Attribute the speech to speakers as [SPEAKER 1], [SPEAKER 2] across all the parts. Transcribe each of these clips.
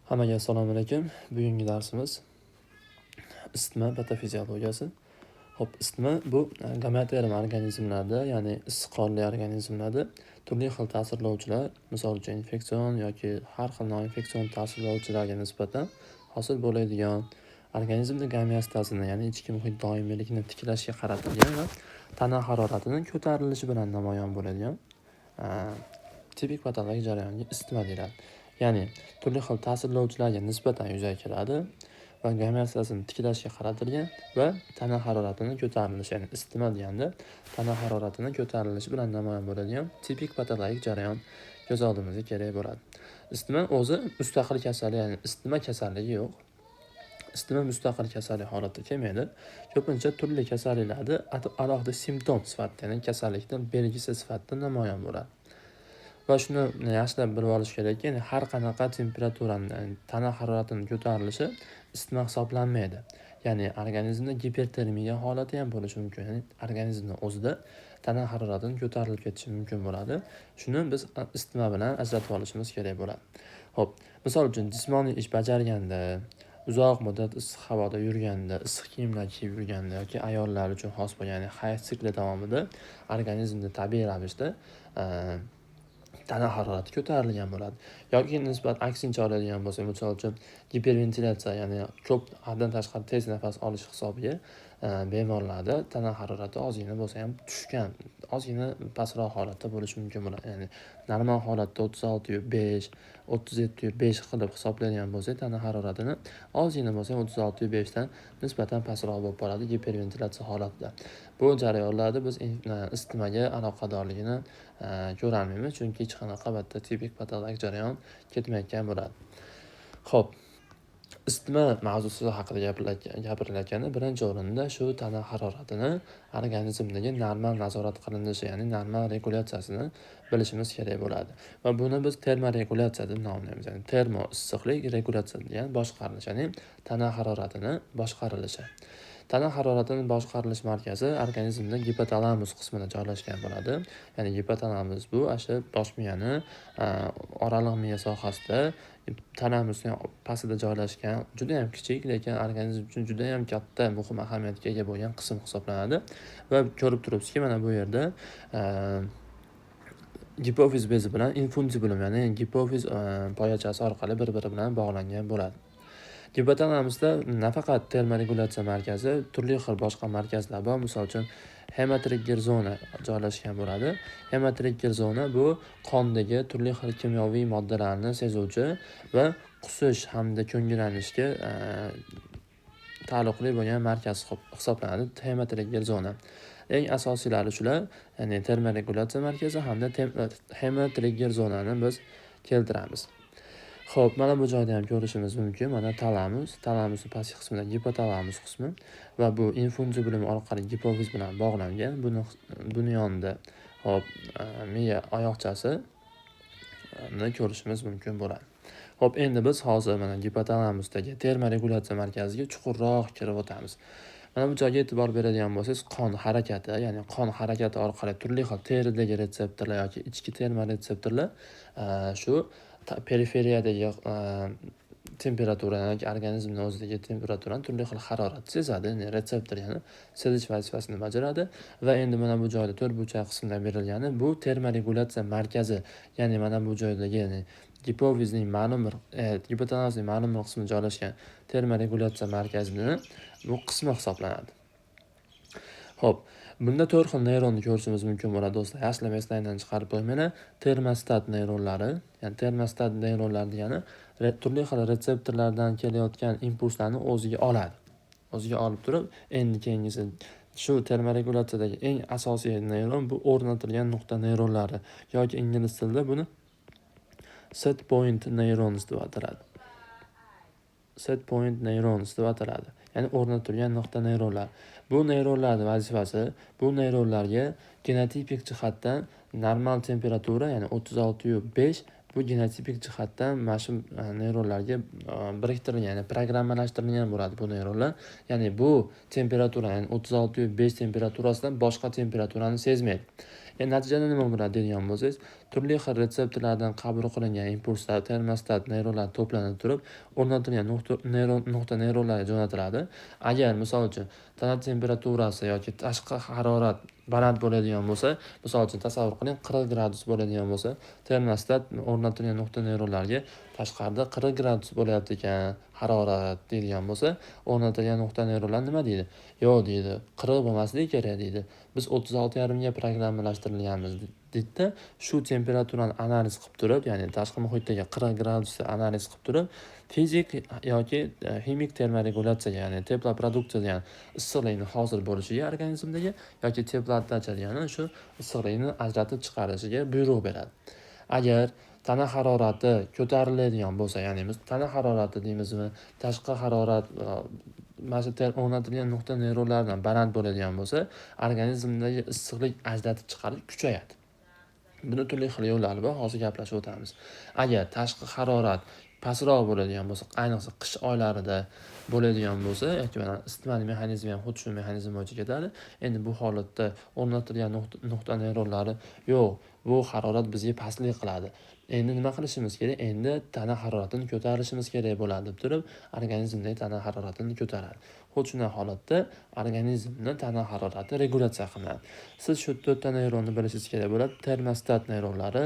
[SPEAKER 1] Hammaga assalomu alaykum. Bugungi darsimiz isitma patofiziologiyasi. Xo'p, isitma bu gameoterm organizmlarda, ya'ni issiqqonli organizmlarda turli xil ta'sirlovchilar, misol uchun infeksion yoki har xil noinfeksion ta'sirlovchilarga nisbatan hosil bo'ladigan organizmda gomeostasini, ya'ni ichki muhit doimiyligini tiklashga qaratilgan va tana haroratining ko'tarilishi bilan namoyon bo'ladigan tipik patologik jarayonga isitma deyiladi. Ya'ni turli xil ta'sirlovchilarga nisbatan yuzaga keladi va gomeostasini tiklashga qaratilgan va tana haroratini ko'tarilishi, ya'ni isitma deganda tana haroratining ko'tarilishi bilan namoyon bo'ladigan tipik patologik jarayon ko'z oldimizga kerak bo'ladi. Isitma o'zi mustaqil kasallik, ya'ni isitma kasalligi yo'q. Isitma mustaqil kasallik holatda kelmaydi. Ko'pincha turli kasalliklarda alohida simptom sifatida, ya'ni kasallikning belgisi sifatida namoyon bo'ladi. Va shuni yaxshilab bilib olish kerakki, ya'ni har qanaqa temperaturani, ya'ni tana haroratining ko'tarilishi isitma hisoblanmaydi. Ya'ni organizmda gipertermiya holati ham bo'lishi mumkin. Ya'ni organizmning o'zida tana haroratining ko'tarilib ketishi mumkin bo'ladi. Shuni biz isitma bilan ajratib olishimiz kerak bo'ladi. Xo'p, misol uchun jismoniy ish bajarganda, uzoq muddat issiq havoda yurganda, issiq kiyimlar kiyib yurganda yoki ayollar uchun xos bo'lgan, ya'ni hayot sikli davomida organizmda tabiiy ravishda tana harorati ko'tarilgan bo'ladi. Yoki nisbat aksincha oladigan bo'lsak, misol uchun giperventilatsiya, ya'ni ko'p haddan tashqari tez nafas olish hisobiga bemorlarda tana harorati ozgina bo'lsa ham tushgan, ozgina pastroq holatda bo'lishi mumkin bo'ladi. Ya'ni normal holatda 36,5, 37,5 qilib hisoblaydigan bo'lsak, tana haroratini ozgina bo'lsa 36,5 dan nisbatan pastroq bo'lib qoladi giperventilatsiya holatida. Bu jarayonlarda biz isitmaga aloqadorligini ko'rolmaymiz, chunki hech qanaqa tipik patologik jarayon ketmayotgan bo'ladi. Xo'p, isitma mavzusi haqida gapirilayotganda birinchi o'rinda shu tana haroratini organizmdagi normal nazorat qilinishi, ya'ni normal regulyatsiyasini bilishimiz kerak bo'ladi. Va buni biz termoregulyatsiya deb nomlaymiz. Ya'ni termo issiqlik, regulyatsiya degani boshqarilish, ya'ni tana haroratini boshqarilishi. Tana haroratini boshqarilish markazi organizmda gipotalamus qismida joylashgan bo'ladi. Ya'ni gipotalamus bu bosh miyani oraliq miya sohasida talamusning pastida joylashgan, juda ham kichik, lekin organizm uchun juda ham katta muhim ahamiyatga ega bo'lgan qism hisoblanadi. Va ko'rib turibsizki, mana bu yerda gipofiz bezi bilan infundibulum, ya'ni gipofiz poyachasi orqali bir-biri bilan bog'langan bo'ladi. Gipotalamusda nafaqat termoregulyatsiya markazi, turli xil boshqa markazlar bor. Misol uchun hemotrigger zona joylashgan bo'ladi. Hemotrigger zona bu qondagi turli xil kimyoviy moddalarni sezuvchi va qusish hamda ko'ngillanishga taalluqli bo'lgan markaz hisoblanadi, hemotrigger zona. Eng asosiylari shular, ya'ni termoregulyatsiya markazi hamda hemotrigger zonani biz keltiramiz. Xo'p, mana bu joyda ham ko'rishimiz mumkin. Mana talamusning pastki qismida gipotalamus qismi va bu infundibulum orqali gipofiz bilan bog'langan. Buni yonida miya oyoqchasi ko'rishimiz mumkin bo'ladi. Xo'p, endi biz hozir mana gipotalamusdagi termoregulyatsiya markaziga chuqurroq kirib o'tamiz. Mana bu joyga e'tibor beradigan bo'lsangiz, qon harakati, ya'ni qon harakati orqali turli xil teridagi retseptorlar yoki ichki termoretseptorlar shu periferiyadagi temperatura yoki organizmning o'zidagi temperaturani, turli xil haroratni sezadi. Ya'ni retseptor yana sezish vazifasini bajaradi va endi mana bu joyda to'rtburchak qismda berilgani bu termoregulyatsiya markazi, ya'ni mana bu joydagi, ya'ni gipofizning gipotalamusning ma'lum bir qismi joylashgan termoregulyatsiya markazining bu qismi hisoblanadi. Xo'p, bunda 4 xil neyronni ko'rishimiz mumkin bo'ladi do'stlar. Yaxshilab esingizdan chiqarib qo'ymanglar. Termostat neyronlari, ya'ni termostat neyronlar degani turli xil retseptorlardan kelayotgan impulslarni o'ziga oladi. O'ziga olib turib, endi keyingisi shu termoregulyatsiyadagi eng asosiy neyron bu o'rnatilgan nuqta neyronlari yoki ingliz tilida buni set point neurons deb ataladi. Set point neurons deb ataladi. Ya'ni o'rnatilgan nuqta neyronlar. Bu neyronlarning vazifasi, bu neyronlarga genotipik jihatdan normal temperatura, ya'ni 36,5, bu genotipik jihatdan mana shu neyronlarga biriktirilgan, ya'ni programmalashtirilgan bo'ladi bu neyronlar. Ya'ni bu temperatura, ya'ni 36,5 temperaturasidan boshqa temperaturani sezmaydi. Natijada nima bo'ladi deydigan bo'lsangiz, turli xil retseptorlardan qabul qilingan impulslar termostat neyronlar to'planib turib, o'rnatilgan nuqta neyronlarga jo'natiladi. Agar misol uchun tana temperaturasi yoki tashqi harorat baland bo'ladigan bo'lsa, misol uchun tasavvur qiling, 40 gradus bo'ladigan bo'lsa, termostat o'rnatilgan nuqta neyronlarga tashqarida 40 gradus bo'layapti ekan, harorat deydigan bo'lsa, o'rnatilgan nuqta neyronlar nima deydi? Yo'q deydi, 40 bo'lmasligi kerak deydi. Biz 36,5 ga programmalashtirilganmiz deydida, shu temperaturani analiz qilib turib, ya'ni tashqi muhitdagi 40 gradusni analiz qilib turib, fizik yoki ximik termoregulyatsiyaga, ya'ni teploproduksiya degan issiqlikni hosil bo'lishiga organizmdagi yoki teplooddacha degani shu issiqlikni ajratib chiqarishiga buyruq beradi. Agar tana harorati ko'tariladigan bo'lsa, ya'ni biz tana harorati deymizmi, tashqi harorat mana shu o'rnatilgan nuqta neyronlardan baland bo'ladigan bo'lsa, organizmdagi issiqlik ajratib chiqarish kuchayadi. Buni turli xil yo'llari bor, hozir gaplashib o'tamiz. Agar tashqi harorat pastroq bo'ladigan bo'lsa, ayniqsa qish oylarida bo'ladigan bo'lsa, yoki mana isitmani mexanizmi ham xuddi shu mexanizm bo'yicha ketadi. Endi bu holatda o'rnatilgan nuqta neyronlari yo'q, bu harorat bizga pastlik qiladi. Endi nima qilishimiz kerak? Endi tana haroratini ko'tarishimiz kerak bo'ladi deb turib, organizmdagi tana haroratini ko'taradi. Xuddi shunday holatda organizmni tana harorati regulyatsiya qilinadi. Siz shu 4 ta neyronni bilishingiz kerak bo'ladi. Termostat neyronlari,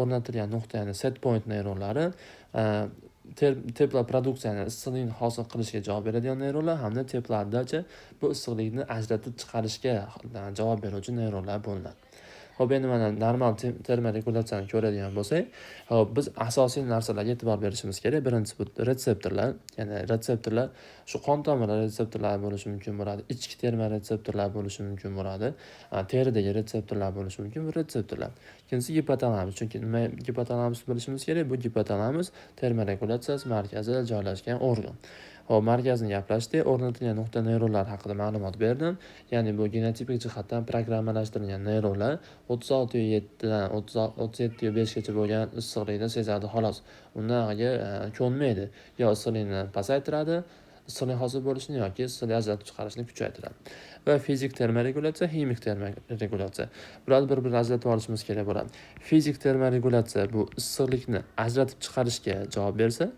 [SPEAKER 1] o'rnatilgan nuqta, ya'ni set point neyronlari, teploproduksiyani, issiqlikni hosil qilishga javob beradigan neyronlar hamda teplooddacha bu issiqlikni ajratib chiqarishga javob beruvchi neyronlar bo'linadi. Xo'p, endi mana normal termoregulyatsiyani ko'radigan bo'lsak, hop biz asosiy narsalarga e'tibor berishimiz kerak. Birinchisi bu retseptorlar, ya'ni retseptorlar shu qon tomiri retseptorlari bo'lishi mumkin bo'ladi, ichki termoretseptorlar bo'lishi mumkin bo'ladi, teridagi retseptorlar bo'lishi mumkin, bu retseptorlar. Ikkinchisi gipotalamus. Chunki nima gipotalamus bilishimiz kerak? Bu gipotalamus termoregulyatsiyasi markazida joylashgan organ. Hop, markazni gaplashdik, o'rnatilgan nuqta neyronlar haqida ma'lumot berdim. Ya'ni bu genotipik jihatdan programmalashtirilgan neyronlar 36,7 dan 37,5 gacha bo'lgan issiqlikni sezadi xolos. Undaga ko'nmaydi. Yo issiqlikni pasaytiradi, issiqlik hosil bo'lishini yoki issiqlik ajratib chiqarishni kuchaytiradi. Va fizik termoregulyatsiya, ximik termoregulyatsiya. Bularni bir-biridan ajratib olishimiz kerak bo'ladi. Fizik termoregulyatsiya bu issiqlikni ajratib chiqarishga javob bersa,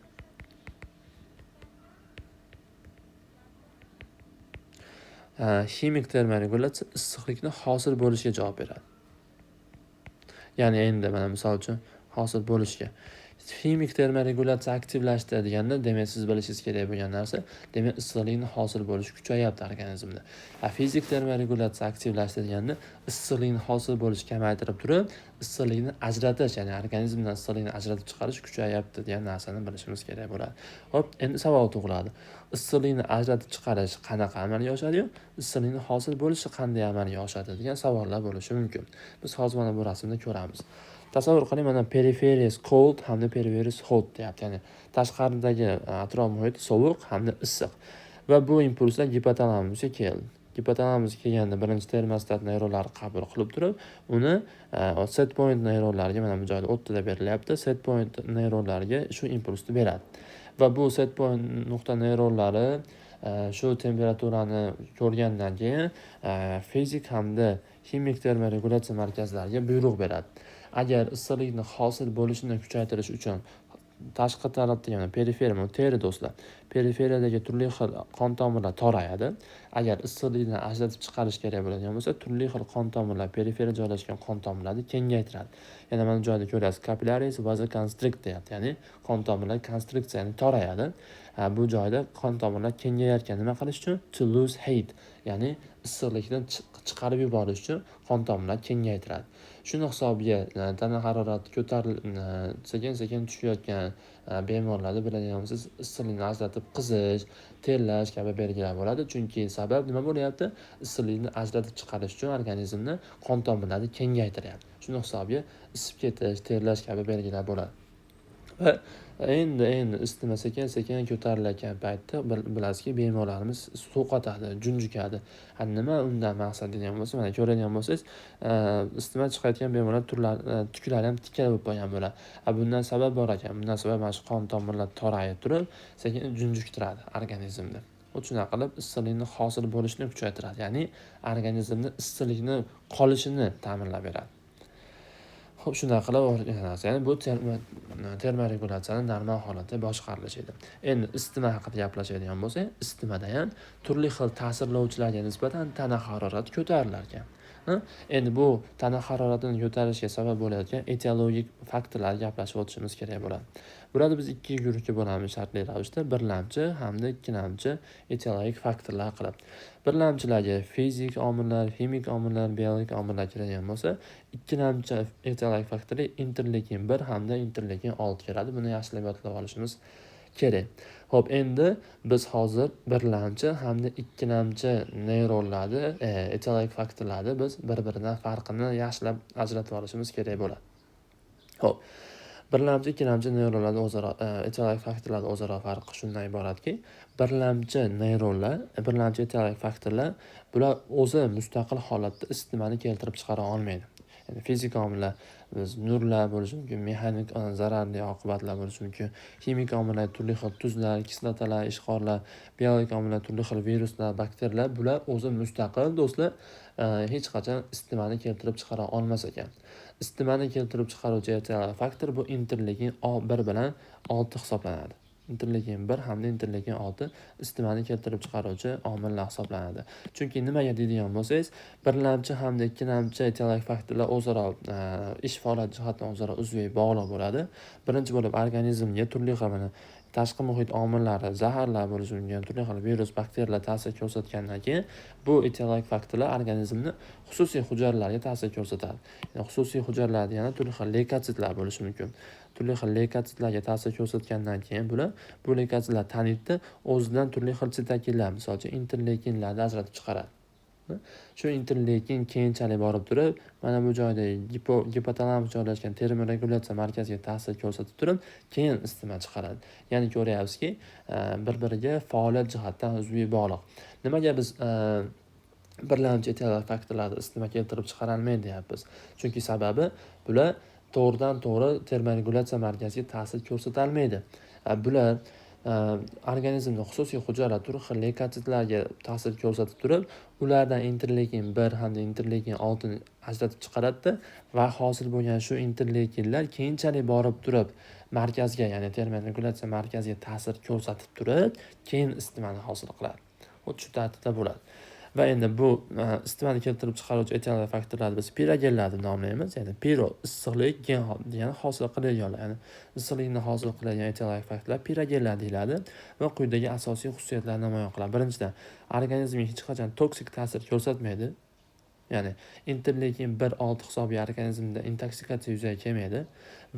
[SPEAKER 1] ximik termoregulyatsiya issiqlikni hosil bo'lishiga javob beradi. Ya'ni endi mana misol uchun hosil bo'lishga. Ximik termoregulyatsiya aktivlashdi deganda, demak siz bilishingiz kerak bo'lgan narsa, demak issiqlikni hosil bo'lishi kuchayapti organizmda. Fizik termoregulyatsiya aktivlashdi deganda, issiqlikni hosil bo'lishi kamaytirib turib, issiqlikni ajratish, ya'ni organizmdan issiqlikni ajratib chiqarish kuchayapti degan narsani bilishimiz kerak bo'ladi. Hop, endi savol tug'iladi. Issiqlikni ajratib chiqarish qanaqa amalga oshadi-yu, issiqlikni hosil bo'lishi qanday amalga oshadi degan savollar bo'lishi mumkin. Biz hozir mana bu rasmda ko'ramiz. Tasavvur qiling, mana peripheris cold hamda peripheris hot deyapti. Ya'ni tashqaridagi atrof muhit sovuq hamda issiq. Va bu impulslar gipotalamusga keldi. Gipotalamusga kelganda birinchi termostat neyronlari qabul qilib turib, uni set point neyronlariga, mana bu joyda o'ttida berilyapti, set point neyronlariga shu impulsni beradi. Va bu set point nuqta neyronlari shu temperaturani ko'rgandan keyin fizik hamda ximik termoregulyatsiya markazlariga buyruq beradi. Agar issiqlikni hosil bo'lishini kuchaytirish uchun tashqi tarafda, ya'ni periferiya, teri do'stlar, periferiyadagi turli xil qon tomirlar torayadi. Agar issiqlikni ajratib chiqarish kerak bo'ladigan bo'lsa, turli xil qon tomirlar, periferiyada joylashgan qon tomirlarni kengaytiradi. Yana mana bu joyda ko'rasiz, capillaries vasoconstrict deyapti, ya'ni qon tomirlar konstriksiya, ya'ni torayadi. Bu joyda qon tomirlar kengayarkan nima qilish uchun? To lose heat, ya'ni issiqlikni chiqarib yuborish uchun qon tomirlar kengaytiradi. Shuni hisobiga tana harorati ko'tarilib sekin-sekin tushayotgan bemorlarda biladigan bo'lsangiz, issiqlikni ajratib qizish, terlash kabi belgilar bo'ladi. Chunki sabab nima bo'lyapti? Issiqlikni ajratib chiqarish uchun organizmni qon tomirlarini kengaytiryapti. Shuni hisobiga isib ketish, terlash kabi belgilar bo'ladi. Va endi isitma sekin-sekin ko'tarilayotgan paytda bilasizki, bemorlarimiz sovqotadi, junjikadi. Nima undan maqsad degan bo'lsa, mana ko'radigan bo'lsangiz, isitma chiqayotgan bemorlar tuklari ham tikka bo'lib qolgan bo'ladi. Bundan sabab bor ekan. Bundan sabab mana shu qon tomirlar torayib turib, sekin junjiktiradi organizmni. Shunday qilib issiqlikni hosil bo'lishini kuchaytiradi. Ya'ni organizmda issiqlikni qolishini ta'minlab beradi. Xo'p, shunaqa qilib o'rganasiz. Ya'ni bu termoregulyatsiyani normal holatda boshqarilishi edi. Endi isitma haqida gaplashadigan bo'lsak, isitmada ham turli xil ta'sirlovchilarga nisbatan tana harorati ko'tarilar ekan. Endi bu tana haroratini ko'tarishiga sabab bo'layotgan etiologik faktorlarni gaplashib o'tishimiz kerak bo'ladi. Burada biz ikki guruhga bo'lamiz shartli ravishda, birlamchi hamda ikkilamchi etiologik faktorlar qilib. Birlamchilarga fizik omillar, ximik omillar, biologik omillar kiradigan bo'lsa, ikkilamchi etiologik faktorlar interleykin 1 hamda interleykin 6 kiradi. Buni yaxshilab yodlab olishimiz kerak. Xo'p, endi biz hozir birlamchi hamda ikkilamchi neyronlarni, etiologik faktorlarni biz bir-biridan farqini yaxshilab ajratib olishimiz kerak bo'ladi. Xo'p, birlamchi, ikkilamchi neyronlarning o'zaro etiologik faktorlarning o'zaro farqi shundan iboratki, birlamchi neyronlar, birlamchi etiologik faktorlar bular o'zi mustaqil holatda isitmani keltirib chiqara olmaydi. Ya'ni fizik omillar biz nurlar bo'lishi mumkin, mexanik zararli oqibatlar bo'lishi mumkin, ximik omillar turli xil tuzlar, kislotalar, ishqorlar, biologik omillar turli xil viruslar, bakteriyalar bular o'zi mustaqil do'stlar hech qachon isitmani keltirib chiqara olmas ekan. Isitmani keltirib chiqaruvchi etiologik faktor bu interleykin 1 bilan 6 hisoblanadi. Interleykin 1 hamda interleykin 6 isitmani keltirib chiqaruvchi omillar hisoblanadi. Chunki nimaga deydigan bo'lsangiz, birlamchi hamda ikkilamchi etiologik faktorlar o'zaro ish faoliyat jihatdan o'zaro uzviy bog'liq bo'ladi. Birinchi bo'lib organizmga turli xil tashqi muhit omillari, zaharlar bo'lishi mumkin, turli xil virus, bakteriyalar ta'sir ko'rsatgandan keyin bu etiologik faktorlar organizmni xususiy hujayralarga ta'sir ko'rsatadi. Ya'ni xususiy hujayralarda yana turli xil leykositlar bo'lishi mumkin. Turli xil leykositlarga ta'sir ko'rsatgandan keyin bu leykositlar tanitni o'zidan turli xil sitokinlar, misol uchun interleykinlarni ajratib chiqaradi. Shu interleykin keyinchalik borib turib, mana bu joyda gipotalamus joylashgan termoregulyatsiya markaziga ta'sir ko'rsatib turib, keyin isitma chiqaradi. Ya'ni ko'ryapsizki, bir-biriga faoliyat jihatdan uzviy bog'liq. Nimaga biz birlamchi etiologik faktorlarni isitma keltirib chiqara olmaydi deyapmiz? Chunki sababi bular to'g'ridan-to'g'ri termoregulyatsiya markaziga ta'sir ko'rsata olmaydi. Bular organizmda xususiy hujayralar turli xil leykositlarga ta'sir ko'rsatib turib, ulardan interleykin 1 hamda interleykin 6 ni ajratib chiqaradi va hosil bo'lgan shu interleykinlar keyinchalik borib turib markazga, ya'ni termoregulyatsiya markaziga ta'sir ko'rsatib turib, keyin isitmani hosil qiladi. Xuddi shu tartibda bo'ladi. Va endi bu isitmani keltirib chiqaruvchi etiologik faktorlarni biz pirogenlar deb nomlaymiz. Ya'ni piro issiqlik, gen degani hosil qiladiganlar. Ya'ni issiqlikni hosil qiladigan etiologik faktorlar pirogenlar deyiladi va quyidagi asosiy xususiyatlarni namoyon qiladi. Birinchidan, organizmga hech qachon toksik ta'sir ko'rsatmaydi. Ya'ni interleykin 1-6 hisobiga organizmda intoksikatsiya yuzaga kelmaydi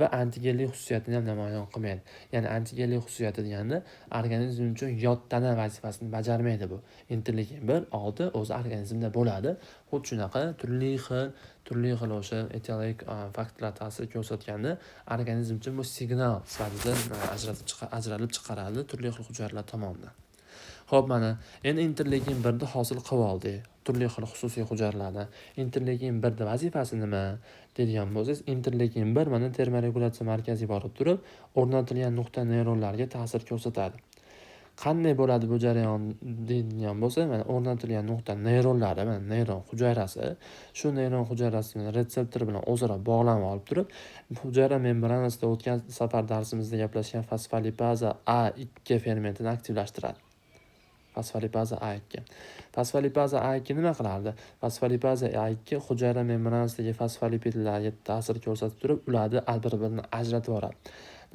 [SPEAKER 1] va antigenlik xususiyatini ham namoyon qilmaydi. Ya'ni antigenlik xususiyati deganda organizm uchun yot tana vazifasini bajarmaydi bu. Interleykin 1-6 o'zi organizmda bo'ladi. Xuddi shunaqa turli xil o'sha etiologik faktorlar ta'sir ko'rsatganda organizm uchun bu signal sifatida ajralib chiqaradi turli xil hujayralar tomonidan. Xo'p, mana endi interleykin 1 ni hosil qilib oldik. Turli xil xususiy hujayralardan. Interleykin 1 ni vazifasi nima deydigan bo'lsangiz, interleykin 1 mana termoregulyatsiya markaziga borib turib, o'rnatilgan nuqta neyronlarga ta'sir ko'rsatadi. Qanday bo'ladi bu jarayon deydigan bo'lsa, mana o'rnatilgan nuqta neyronlari, mana neyron hujayrasi, shu neyron hujayrasining retseptori bilan o'zaro bog'lanib olib turib, hujayra membranasida o'tgan safar darsimizda gaplashgan fosfolipaza A2 fermentini aktivlashtiradi. Fosfolipaza A2. Fosfolipaza A2 nima qilardi? Fosfolipaza A2 hujayra membranasidagi fosfolipidlarga ta'sir ko'rsatib turib, ularni bir-biridan ajratib yuboradi.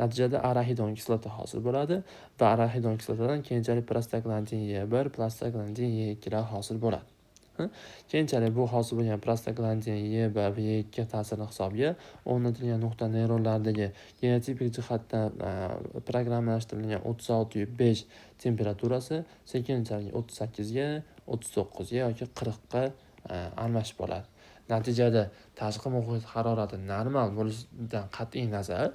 [SPEAKER 1] Natijada arahidon kislota hosil bo'ladi va arahidon kislotadan keyinchalik prostaglandin E1, prostaglandin E2 lar hosil bo'ladi. Keyinchalik bu hosil bo'lgan prostaglandin E1 va E2 ta'siri hisobiga o'rnatilgan nuqta neyronlardagi genotipik jihatdan programmalashtirilgan 36.5 temperaturasi sekinchalik 38 ga, 39 ga yoki 40 ga almashib bo'ladi. Natijada tashqi muhit harorati normal bo'lishidan qat'iy nazar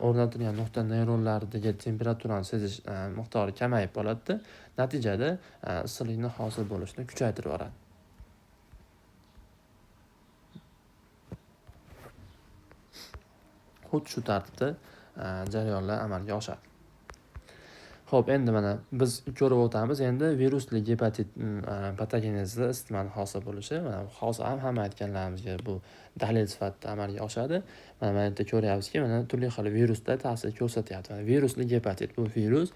[SPEAKER 1] o'rnatilgan nuqta neyronlardagi temperaturani sezish miqdori kamayib qoladi. Natijada issiqlikni hosil bo'lishini kuchaytirib yuboradi. Xuddi shu tartibda jarayonlar amalga oshadi. Xo'p, endi mana biz ko'rib o'tamiz endi virusli gepatit patogenezida isitmani hosil bo'lishi. Mana hozir hamma aytganlarimizga bu dalil sifatida amalga oshadi. Mana yerda ko'ryapsizki, mana turli xil viruslar ta'sir ko'rsatyapti. Virusli gepatit bu virus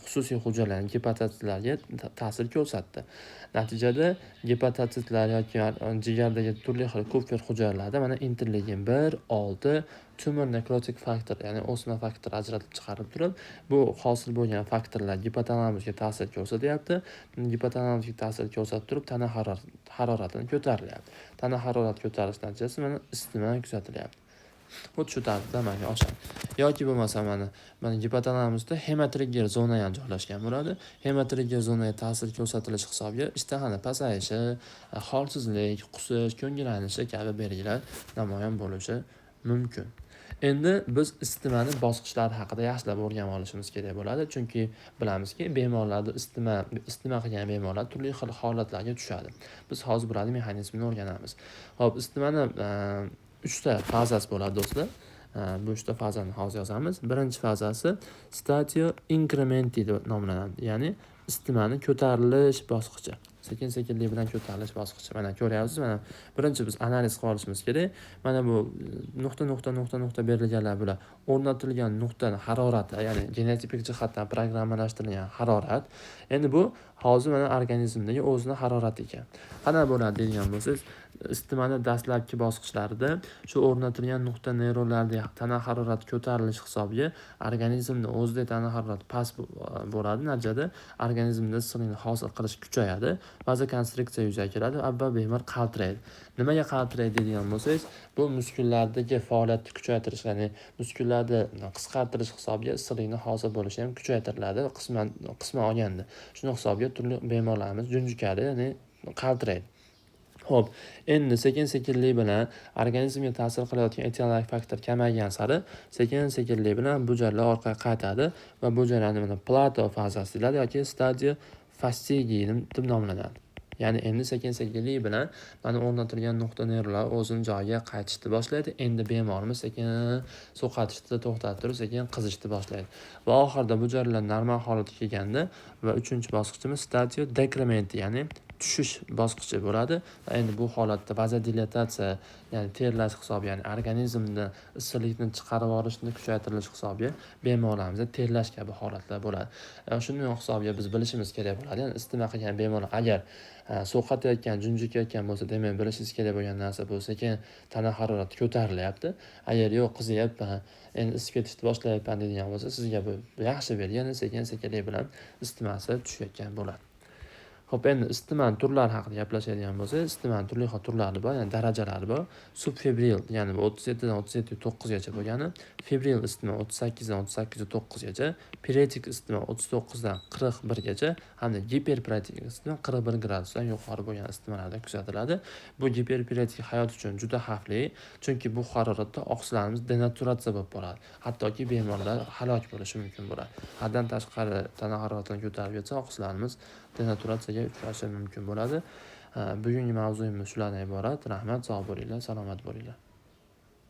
[SPEAKER 1] xususiy hujayralarning gepatatitlarga ta'sir ko'rsatdi. Natijada gepatatitlar yoki jigardagi turli xil ko'pkir hujayralarda mana interleykin 1, 6 tumor nekrotik faktor, ya'ni o'sma faktori ajratib chiqarib turib, bu hosil bo'lgan faktorlar gipotalamusga ta'sir ko'rsatyapti. Gipotalamusga ta'sir ko'rsatib turib, tana haroratini ko'tarilyapti. Tana harorat ko'tarish natijasida mana isitma kuzatilyapti. Xuddi shu tarzda amalga oshadi. Yoki bo'lmasa mana gipotalamusda hemotrigger zona ham joylashgan bo'ladi. Hemotrigger zonaga ta'sir ko'rsatilishi hisobiga ishtahani pasayishi, holsizlik, qusish, ko'ngillanishi kabi belgilar namoyon bo'lishi mumkin. Endi biz isitmani bosqichlari haqida yaxshilab o'rganib olishimiz kerak bo'ladi, chunki bilamizki, bemorlarda isitma qilgan bemorlar turli xil holatlarga tushadi. Biz hozir bularning mexanizmini o'rganamiz. Xo'p, isitmani 3 ta fazasi bo'ladi do'stlar. Bu 3 ta fazani hozir yozamiz. Birinchi fazasi statio incrementi deb nomlanadi. Ya'ni isitmani ko'tarilish bosqichi. Sekin-sekinlik bilan ko'tarilish bosqichi. Mana ko'ryapsiz, mana birinchi biz analiz qilib olishimiz kerak. Mana bu nuqta berilganlar bilan o'rnatilgan nuqtani harorati, ya'ni genetik jihatdan programmalashtirilgan harorat. Endi bu hozir mana organizmdagi o'zini harorati ekan. Qanday bo'ladi degan bo'lsangiz, isitmani dastlabki bosqichlarida shu o'rnatilgan nuqta neyronlarda tana harorati ko'tarilish hisobiga organizmda o'zida tana harorati past bo'ladi. Natijada organizmda issiqlikni hosil qilish kuchayadi, vazokonstriksiya yuzaga keladi, va bemor qaltiraydi. Nimaga qaltiraydi degan bo'lsangiz, bu muskullardagi faoliyatni kuchaytirish, ya'ni muskullarni qisqartirish hisobiga issiqlikni hosil bo'lishi ham kuchaytiriladi qisman olganda. Shuning hisobiga turli bemorlarimiz junjikadi, ya'ni qaltiraydi. Xo'p, endi sekin-sekinlik bilan organizmga ta'sir qilayotgan etiologik faktor kamaygan sari sekin-sekinlik bilan bu jarlar orqaga qaytadi va bu jarayonni mana plato fazasi deyiladi yoki stadio fastigi deb nomlanadi. Ya'ni endi sekin-sekinlik bilan mana o'rnatilgan nuqta neyronlar o'zini joyiga qaytishni boshlaydi. Endi bemorimiz sekin sovqatishni to'xtatib turib, sekin qizishni boshlaydi. Va oxirida bu jarayonlar normal holatga kelganda va 3-bosqichimiz statio decrementi, ya'ni tushish bosqichi bo'ladi. Endi bu holatda vazodilatatsiya, ya'ni terlash hisobiga, ya'ni organizmda issiqlikni chiqarib yuborishni kuchaytirilish hisobiga bemorlarimizda terlash kabi holatlar bo'ladi. Shuning hisobiga biz bilishimiz kerak bo'ladi. Ya'ni isitma qilgan bemorlar agar sovqatayotgan, junjikayotgan bo'lsa, demak bilishingiz kerak bo'lgan narsa bu sekin tana harorati ko'tarilyapti. Agar yo'q, qizyapman, endi isib ketishni boshlayapman degan bo'lsa, sizga bu yaxshi bergan, sekin-sekinlik bilan isitmasi tushayotgan bo'ladi. Xo'p, endi isitmani turlari haqida gaplashadigan bo'lsak, isitmani turli xil turlari bor, ya'ni darajalari bor. Subfebril, ya'ni 37 dan 37.9 gacha bo'lgani, febril isitma 38 dan 38.9 gacha, piretik isitma 39 dan 41 gacha, hamda giperpiretik isitma 41 gradusdan yuqori bo'lgan isitmalarda kuzatiladi. Bu giperpiretik hayot uchun juda xavfli, chunki bu haroratda oqsillarimiz denaturatsiya bo'lib boradi. Hattoki bemorlar halok bo'lishi mumkin bo'ladi. Haddan tashqari tana haroratini ko'tarib ketsa, oqsillarimiz denaturatsiyaga uchrashi mumkin bo'ladi. Bugungi mavzuyimiz shulardan iborat. Rahmat, sog' bo'linglar, salomat bo'linglar.